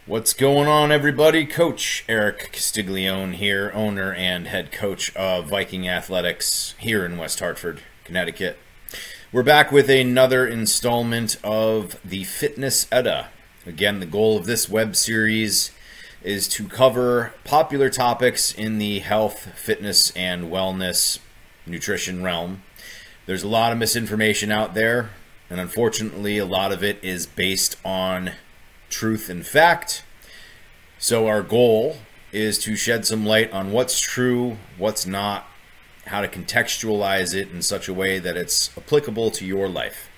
What's going on, everybody? Coach Erik Castiglione here, owner and head coach of Viking Athletics here in West Hartford, Connecticut. We're back with another installment of the Fitness Edda. Again, the goal of this web series is to cover popular topics in the health, fitness, and wellness nutrition realm. There's a lot of misinformation out there, and unfortunately, a lot of it is based on truth and fact. So our goal is to shed some light on what's true, what's not, how to contextualize it in such a way that it's applicable to your life.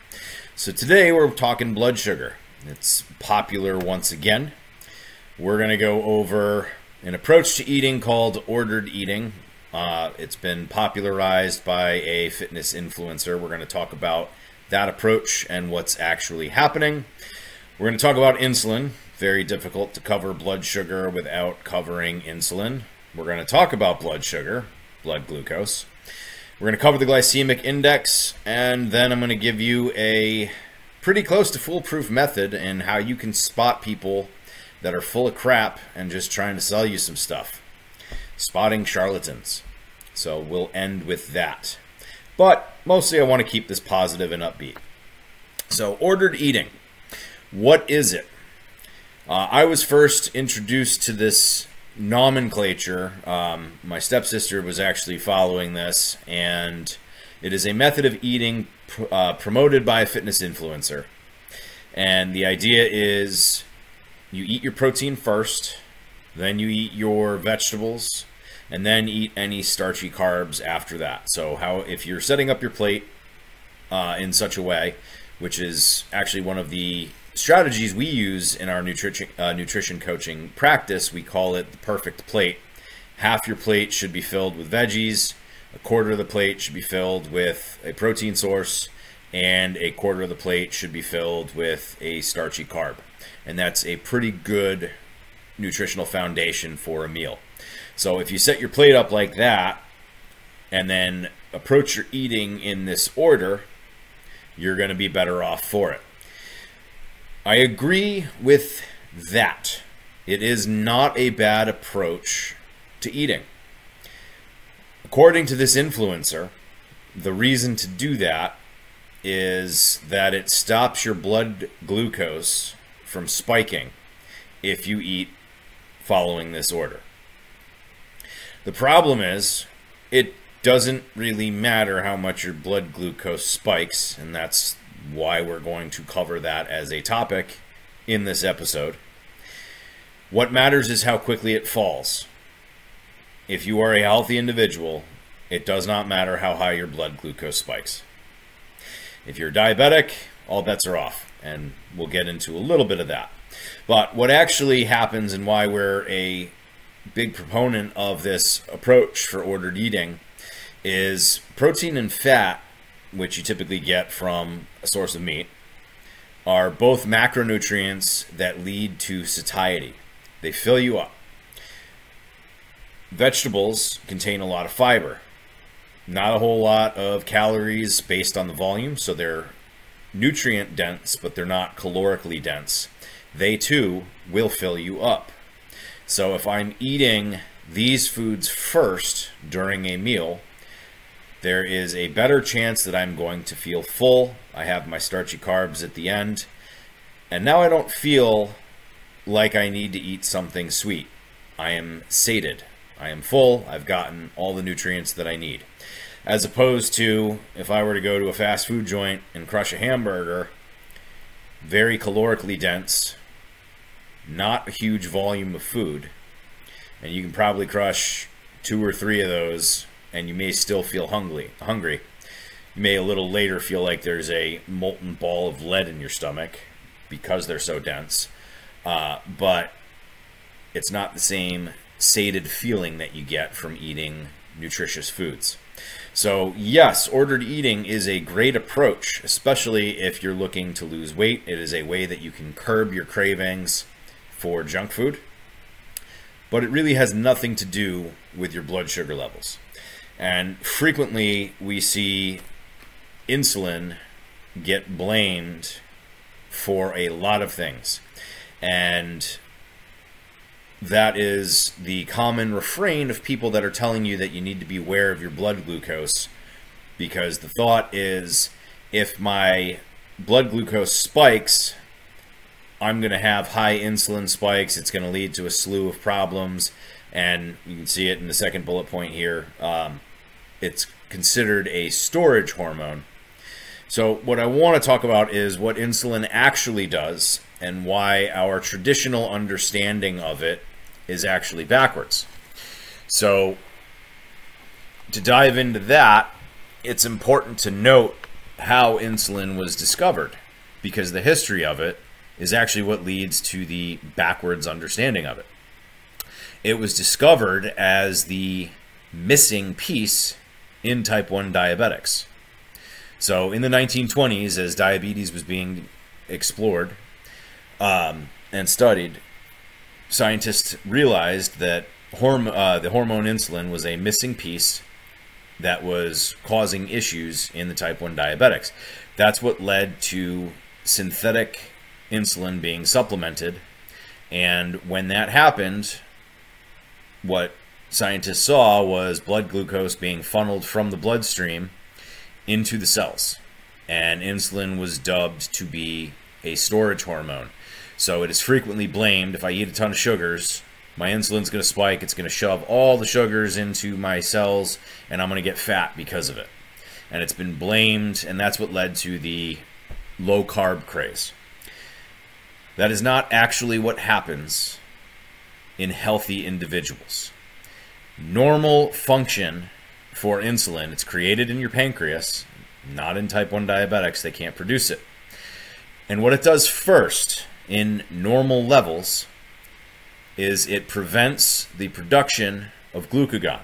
So today we're talking blood sugar. It's popular once again. We're going to go over an approach to eating called ordered eating. It's been popularized by a fitness influencer. We're going to talk about that approach and what's actually happening. We're going to talk about insulin. Very difficult to cover blood sugar without covering insulin. We're going to talk about blood sugar, blood glucose. We're going to cover the glycemic index, and then I'm going to give you a pretty close to foolproof method in how you can spot people that are full of crap and just trying to sell you some stuff. Spotting charlatans. So we'll end with that. But mostly I want to keep this positive and upbeat. So ordered eating. What is it? I was first introduced to this nomenclature. My stepsister was actually following this, and it is a method of eating promoted by a fitness influencer. And the idea is you eat your protein first, then you eat your vegetables, and then eat any starchy carbs after that. So if you're setting up your plate in such a way, which is actually one of the strategies we use in our nutrition coaching practice, we call it the perfect plate. Half your plate should be filled with veggies, a quarter of the plate should be filled with a protein source, and a quarter of the plate should be filled with a starchy carb. And that's a pretty good nutritional foundation for a meal. So if you set your plate up like that and then approach your eating in this order, you're going to be better off for it. I agree with that. It is not a bad approach to eating. According to this influencer, the reason to do that is that it stops your blood glucose from spiking if you eat following this order. The problem is, it doesn't really matter how much your blood glucose spikes, and that's why we're going to cover that as a topic in this episode. What matters is how quickly it falls. If you are a healthy individual, it does not matter how high your blood glucose spikes. If you're diabetic, all bets are off, and we'll get into a little bit of that. But what actually happens and why we're a big proponent of this approach for ordered eating is protein and fat, which you typically get from a source of meat, are both macronutrients that lead to satiety. They fill you up. Vegetables contain a lot of fiber. Not a whole lot of calories based on the volume, so they're nutrient dense, but they're not calorically dense. They too will fill you up. So if I'm eating these foods first during a meal, there is a better chance that I'm going to feel full. I have my starchy carbs at the end, and now I don't feel like I need to eat something sweet. I am sated. I am full. I've gotten all the nutrients that I need. As opposed to if I were to go to a fast food joint and crush a hamburger, very calorically dense, not a huge volume of food, and you can probably crush 2 or 3 of those and you may still feel hungry. You may a little later feel like there's a molten ball of lead in your stomach because they're so dense, but it's not the same sated feeling that you get from eating nutritious foods. So yes, ordered eating is a great approach, especially if you're looking to lose weight. It is a way that you can curb your cravings for junk food, but it really has nothing to do with your blood sugar levels. And frequently we see insulin get blamed for a lot of things. And that is the common refrain of people that are telling you that you need to be aware of your blood glucose, because the thought is, if my blood glucose spikes, I'm going to have high insulin spikes. It's going to lead to a slew of problems, and you can see it in the second bullet point here. It's considered a storage hormone. So what I want to talk about is what insulin actually does and why our traditional understanding of it is actually backwards. So to dive into that, it's important to note how insulin was discovered, because the history of it is actually what leads to the backwards understanding of it. It was discovered as the missing piece in type 1 diabetics. So in the 1920s, as diabetes was being explored and studied, scientists realized that the hormone insulin was a missing piece that was causing issues in the type 1 diabetics. That's what led to synthetic insulin being supplemented. And when that happened, what scientists saw was blood glucose being funneled from the bloodstream into the cells, and insulin was dubbed to be a storage hormone. So it is frequently blamed, if I eat a ton of sugars, my insulin's going to spike, it's going to shove all the sugars into my cells, and I'm going to get fat because of it. And it's been blamed, and that's what led to the low carb craze. That is not actually what happens in healthy individuals. Normal function for insulin, it's created in your pancreas, not in type 1 diabetics. They can't produce it. And what it does first in normal levels is it prevents the production of glucagon.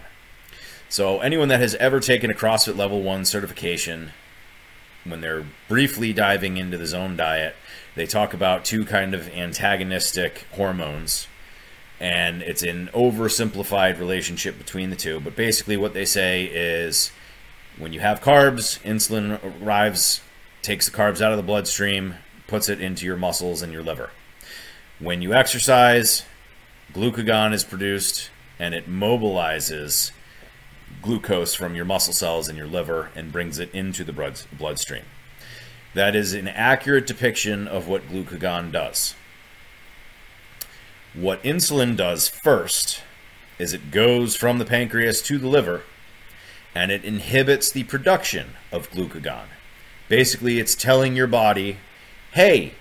So anyone that has ever taken a CrossFit Level 1 certification, when they're briefly diving into the zone diet, they talk about two kind of antagonistic hormones. And it's an oversimplified relationship between the two. But basically what they say is, when you have carbs, insulin arrives, takes the carbs out of the bloodstream, puts it into your muscles and your liver. When you exercise, glucagon is produced, and it mobilizes glucose from your muscle cells in your liver and brings it into the bloodstream. That is an accurate depiction of what glucagon does. What insulin does first is it goes from the pancreas to the liver, and it inhibits the production of glucagon. Basically, it's telling your body, hey,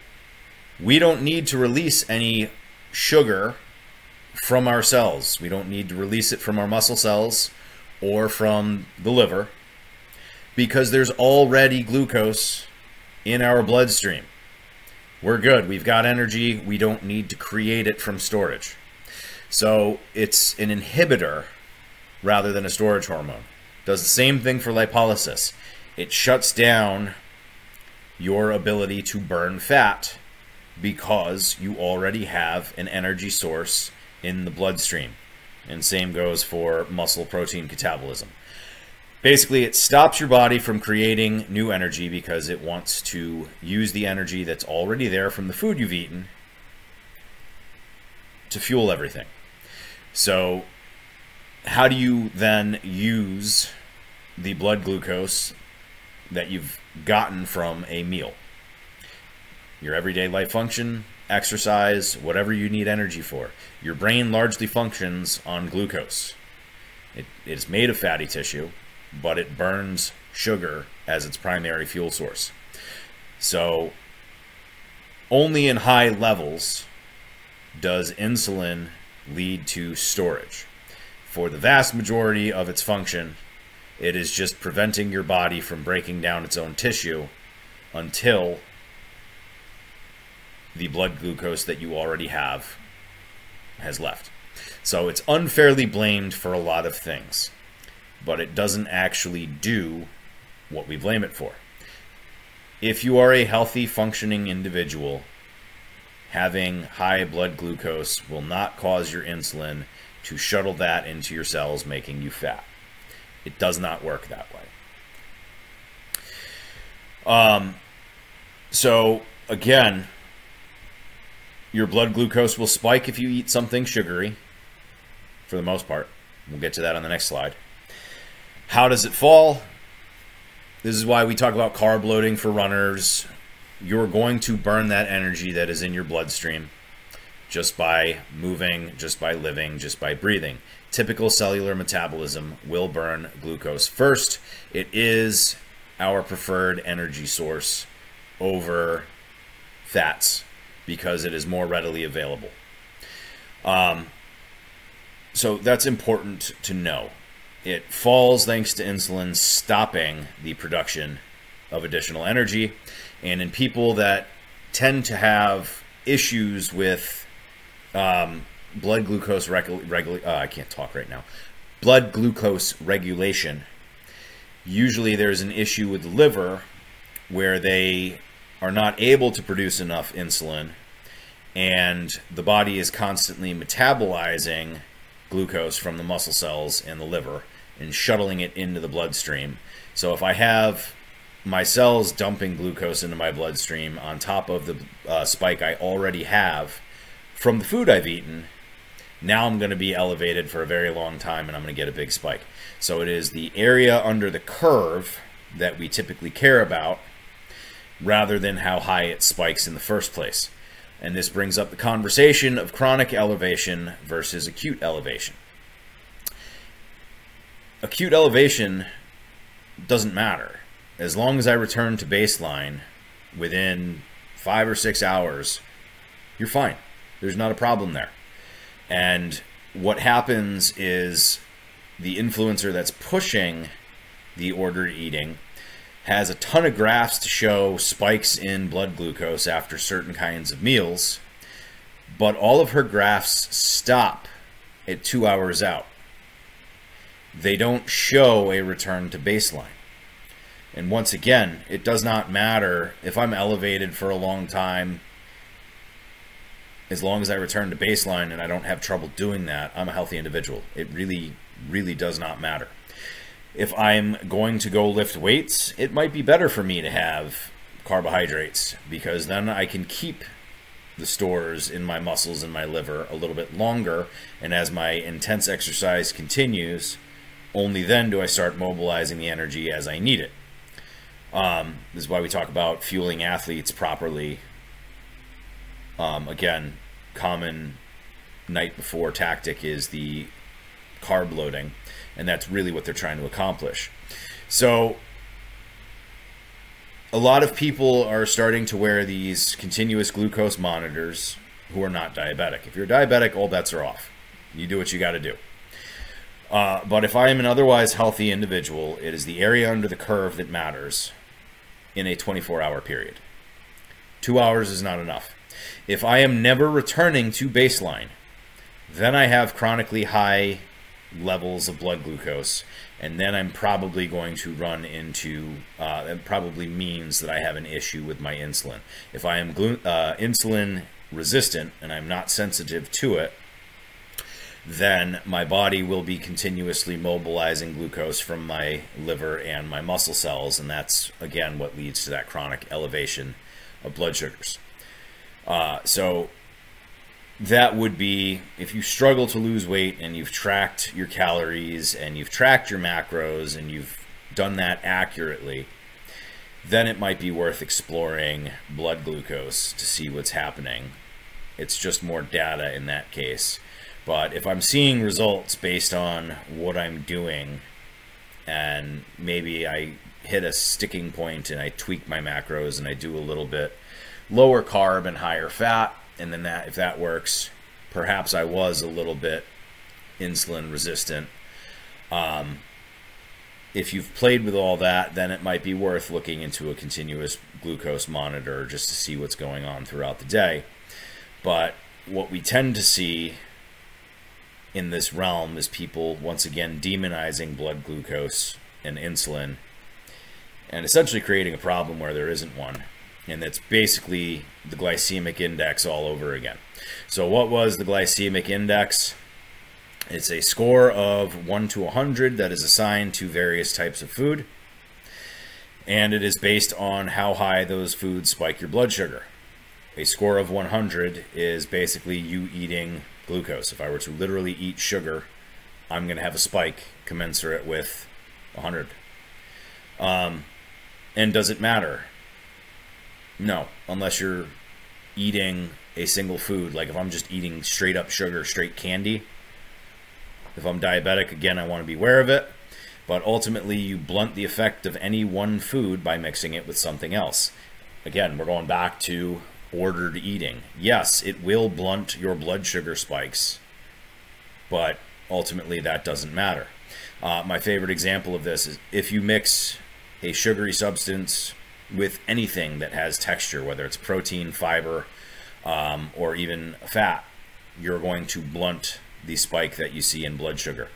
we don't need to release any sugar from our cells. We don't need to release it from our muscle cells or from the liver, because there's already glucose in our bloodstream. We're good. We've got energy. We don't need to create it from storage. So it's an inhibitor rather than a storage hormone. Does the same thing for lipolysis. It shuts down your ability to burn fat because you already have an energy source in the bloodstream. And same goes for muscle protein catabolism. Basically, it stops your body from creating new energy because it wants to use the energy that's already there from the food you've eaten to fuel everything. So how do you then use the blood glucose that you've gotten from a meal? Your everyday life function, exercise, whatever you need energy for. Your brain largely functions on glucose. It is made of fatty tissue, but it burns sugar as its primary fuel source. So only in high levels does insulin lead to storage. For the vast majority of its function, it is just preventing your body from breaking down its own tissue until the blood glucose that you already have has left. So it's unfairly blamed for a lot of things, but it doesn't actually do what we blame it for. If you are a healthy, functioning individual, having high blood glucose will not cause your insulin to shuttle that into your cells, making you fat. It does not work that way. So again, Your blood glucose will spike if you eat something sugary, for the most part. We'll get to that on the next slide. How does it fall? This is why we talk about carb loading for runners. You're going to burn that energy that is in your bloodstream just by moving, just by living, just by breathing. Typical cellular metabolism will burn glucose first. It is our preferred energy source over fats because it is more readily available. So that's important to know. It falls thanks to insulin stopping the production of additional energy. And in people that tend to have issues with blood glucose blood glucose regulation, usually there's an issue with the liver where they are not able to produce enough insulin, and the body is constantly metabolizing glucose from the muscle cells in the liver and shuttling it into the bloodstream. So if I have my cells dumping glucose into my bloodstream on top of the spike I already have from the food I've eaten, now I'm going to be elevated for a very long time and I'm going to get a big spike. So it is the area under the curve that we typically care about rather than how high it spikes in the first place. And this brings up the conversation of chronic elevation versus acute elevation. Acute elevation doesn't matter. As long as I return to baseline within 5 or 6 hours, you're fine. There's not a problem there. And what happens is the influencer that's pushing the ordered eating has a ton of graphs to show spikes in blood glucose after certain kinds of meals, but all of her graphs stop at 2 hours out. They don't show a return to baseline. And once again, it does not matter if I'm elevated for a long time. As long as I return to baseline and I don't have trouble doing that, I'm a healthy individual. It really, really does not matter. If I'm going to go lift weights, it might be better for me to have carbohydrates because then I can keep the stores in my muscles and my liver a little bit longer. And as my intense exercise continues, only then do I start mobilizing the energy as I need it. This is why we talk about fueling athletes properly. Again, common night before tactic is the carb loading, and that's really what they're trying to accomplish. So a lot of people are starting to wear these continuous glucose monitors who are not diabetic. If you're diabetic, all bets are off. You do what you got to do. But if I am an otherwise healthy individual, it is the area under the curve that matters in a 24-hour period. 2 hours is not enough. If I am never returning to baseline, then I have chronically high levels of blood glucose, and then I'm probably going to run into, that probably means that I have an issue with my insulin. If I am insulin resistant and I'm not sensitive to it, then my body will be continuously mobilizing glucose from my liver and my muscle cells, and that's, again, what leads to that chronic elevation of blood sugars. So that would be, if you struggle to lose weight and you've tracked your calories and you've tracked your macros and you've done that accurately, then it might be worth exploring blood glucose to see what's happening. It's just more data in that case. But if I'm seeing results based on what I'm doing, and maybe I hit a sticking point and I tweak my macros and I do a little bit lower carb and higher fat, and then if that works, perhaps I was a little bit insulin resistant. If you've played with all that, then it might be worth looking into a continuous glucose monitor just to see what's going on throughout the day. But what we tend to see in this realm is people, once again, demonizing blood glucose and insulin and essentially creating a problem where there isn't one. And that's basically the glycemic index all over again. So what was the glycemic index? It's a score of 1 to 100 that is assigned to various types of food. And it is based on how high those foods spike your blood sugar. a score of 100 is basically you eating glucose. If I were to literally eat sugar, I'm going to have a spike commensurate with 100. And does it matter? No, unless you're eating a single food. Like if I'm just eating straight up sugar, straight candy. If I'm diabetic, again, I want to be aware of it. But ultimately, you blunt the effect of any one food by mixing it with something else. Again, we're going back to ordered eating. Yes, it will blunt your blood sugar spikes, but ultimately that doesn't matter. My favorite example of this is if you mix a sugary substance with anything that has texture, whether it's protein, fiber, or even fat, you're going to blunt the spike that you see in blood sugar.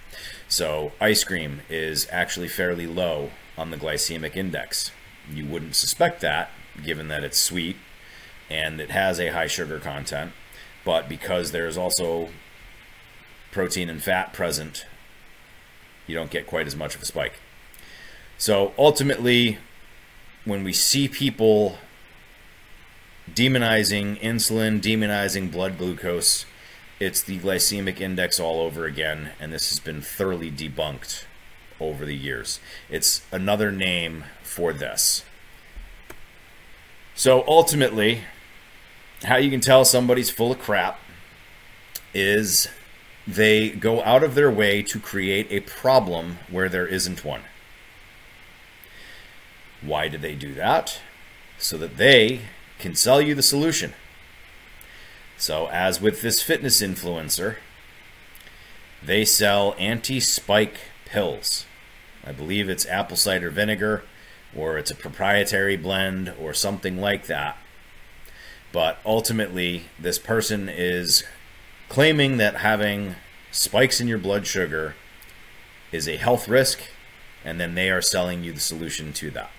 So ice cream is actually fairly low on the glycemic index. You wouldn't suspect that, given that it's sweet and it has a high sugar content, but because there's also protein and fat present, you don't get quite as much of a spike. So ultimately, when we see people demonizing insulin, demonizing blood glucose, it's the glycemic index all over again, and this has been thoroughly debunked over the years. It's another name for this. So ultimately, how you can tell somebody's full of crap is they go out of their way to create a problem where there isn't one. Why do they do that? So that they can sell you the solution. So as with this fitness influencer, they sell anti-spike pills. I believe it's apple cider vinegar, or it's a proprietary blend or something like that. But ultimately, this person is claiming that having spikes in your blood sugar is a health risk, and then they are selling you the solution to that.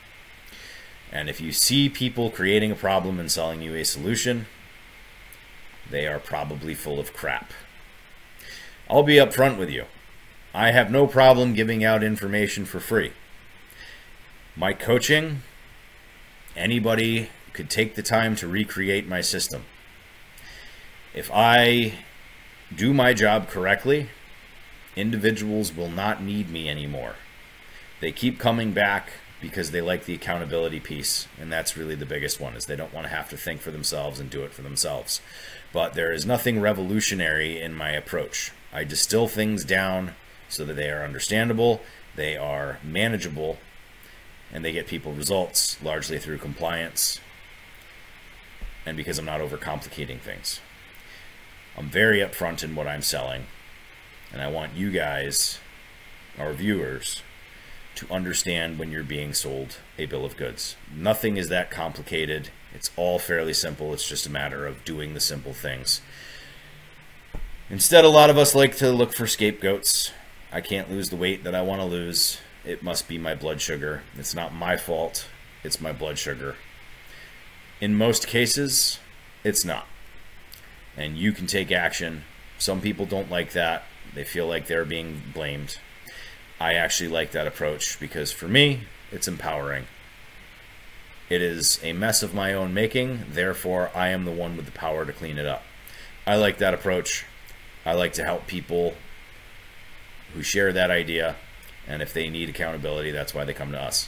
And if you see people creating a problem and selling you a solution, they are probably full of crap. I'll be upfront with you. I have no problem giving out information for free. My coaching, anybody could take the time to recreate my system. If I do my job correctly, individuals will not need me anymore. They keep coming back because they like the accountability piece, and that's really the biggest one, is they don't want to have to think for themselves and do it for themselves. But there is nothing revolutionary in my approach. I distill things down so that they are understandable, they are manageable, and they get people results largely through compliance and because I'm not overcomplicating things. I'm very upfront in what I'm selling, and I want you guys, our viewers, to understand when you're being sold a bill of goods. Nothing is that complicated. It's all fairly simple. It's just a matter of doing the simple things. Instead, a lot of us like to look for scapegoats. I can't lose the weight that I want to lose. It must be my blood sugar. It's not my fault. It's my blood sugar. In most cases, it's not. And you can take action. Some people don't like that. They feel like they're being blamed. I actually like that approach because for me, it's empowering. It is a mess of my own making, therefore I am the one with the power to clean it up. I like that approach. I like to help people who share that idea, and if they need accountability, that's why they come to us.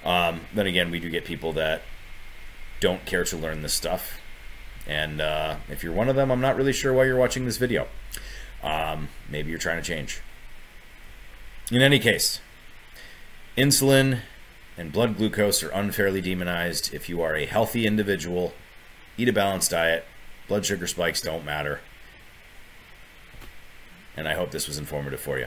Then again, we do get people that don't care to learn this stuff, and if you're one of them, I'm not really sure why you're watching this video. Maybe you're trying to change. In any case, insulin and blood glucose are unfairly demonized. If you are a healthy individual, eat a balanced diet, blood sugar spikes don't matter. And I hope this was informative for you.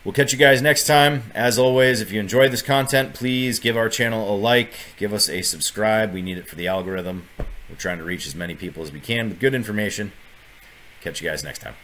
We'll catch you guys next time. As always, if you enjoyed this content, please give our channel a like, give us a subscribe. We need it for the algorithm. We're trying to reach as many people as we can with good information. Catch you guys next time.